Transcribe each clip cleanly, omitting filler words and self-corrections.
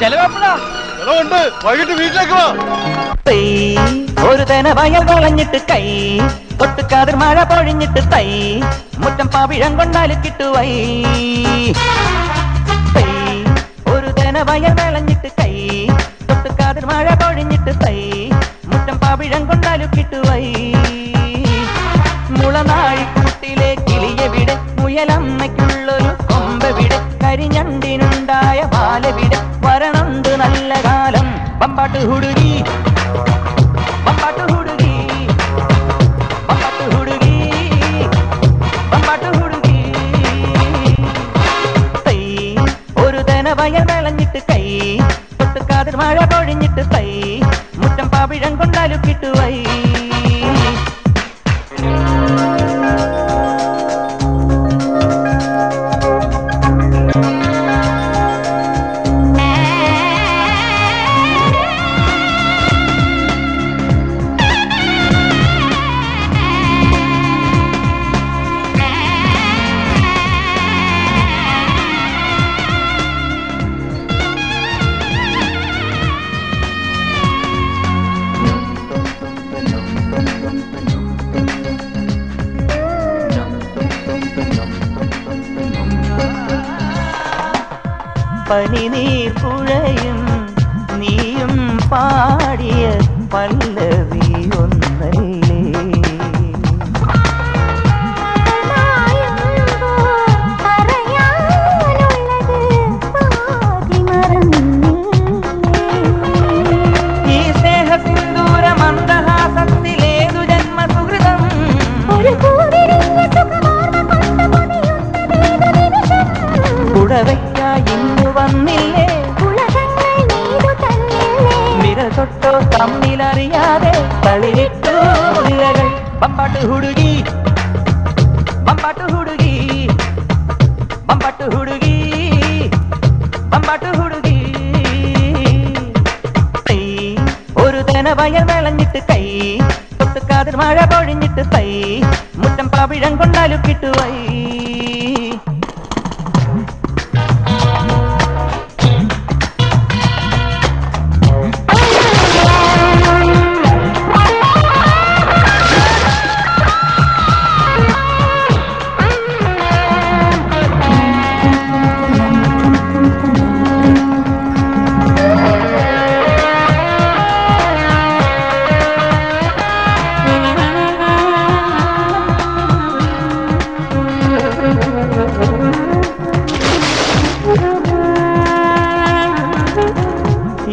ചെലവുണ്ട്. വൈകിട്ട് വീട്ടിലേക്ക് വാ. ഒരു തന വയൽ വളഞ്ഞിട്ട് കൈ തൊട്ടുകാതിർ മഴ പൊഴിഞ്ഞിട്ട് തൈ മുറ്റം പാവിഴം കൊണ്ടാല് കിട്ടുവൈ. ഒരു തന വയൽ വളഞ്ഞിട്ട് കൈ തൊട്ടുകാതിർ മഴ പൊഴിഞ്ഞിട്ട് തൈ മുറ്റം പാവിഴം കൊണ്ടാല് കിട്ടുവൈ. മുളനാഴിക്കൂട്ടിലെ കിളിയെവിടെ മുയലമ്മയ്ക്കുള്ളൊരു കൊമ്പെവിടെ കരിഞ്ഞണ്ടിനുണ്ടായ പാലെവിടെ വരണുണ്ട് നല്ല കാലം. പമ്പാട്ട് ഹുടുകി പമ്പാട്ട് ഹുടുകി പമ്പാട്ട് ഹുടുകി പമ്പാട്ട് ഹുടുകി. തൈ ഒരു തന വയൽ വിളഞ്ഞിട്ട് കൈ തൊട്ടുകാതിർ മഴ പൊഴിഞ്ഞിട്ട് തൈ മുറ്റം പാവിഴം കൊണ്ടാലും കിട്ടുവൈ. പനിനീർ പുഴയും നീയും പാടിയ പല്ലവി ഒന്നല്ലേ. ഈ സ്നേഹസിന്ദൂര മന്ദഹാസത്തിലേതു ജന്മസുഹൃതം കുടവയ്ക്കായിന്നു വന്നില്ലേ വിരൽ തൊട്ടോ തമ്മിലറിയാതെ തളിരിട്ടു വിരകൾ. പമ്പാട്ട് ഹുടുകി പമ്പാട്ട് ഹുടുകി പമ്പാട്ട് ഹുടുകി പമ്പാട്ട് ഹുടുകി. ഒരു തന വയൽ വിളഞ്ഞിട്ട് കൈ തൊട്ടുകാതിർ മഴ പൊഴിഞ്ഞിട്ട് തൈ മുറ്റം പാവിഴം കൊണ്ടാലും കിട്ടുവൈ.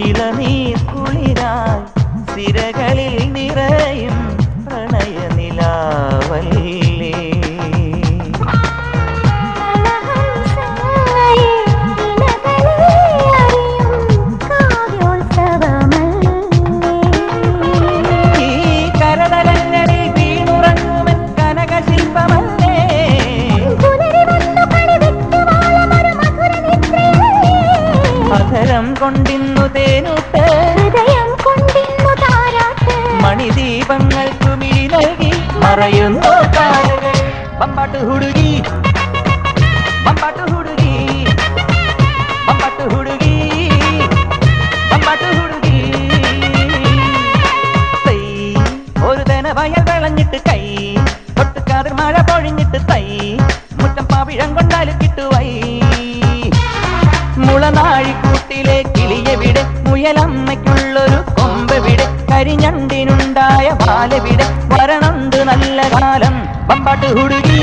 ഇളനീർ കുളിരായി സിരകളിൽ നിറയും പ്രണയ നിലാവല്ലേ. ഈ കരതലങ്ങളിൽ വീണുറങ്ങുമൻ കനകശില്പമല്ലേ. അധരം കൊണ്ടിന്നു തേനൂട്ട് ഹൃദയം കൊണ്ടിന്നു താരാട്ട് മണിദീപങ്ങൾക്കു മിഴി നൽകി മറയുന്നു താരകൾ. പമ്പാട്ട് ഹുടുകി പമ്പാട്ട് ഹുടുകി പമ്പാട്ട് ഹുടുകി പമ്പാട്ട് ഹുടുകി. തൈ ഒരു തന വയൽ വിളഞ്ഞിട്ട് കൈ തൊട്ടുകാതിർ മഴ പൊഴിഞ്ഞിട്ട് തൈ മുറ്റം പാവിഴം കൊണ്ടാലും കിട്ടുവൈ. മുളനാഴിക്കൂട്ടിലെ കിളിയെവിടെ മുയലമ്മയ്ക്കുള്ളൊരു കൊമ്പെവിടെ കരിഞ്ഞണ്ടിനുണ്ടായ പാലെവിടെ വരണുണ്ട് നല്ല കാലം. പമ്പാട്ട് ഹുടുകി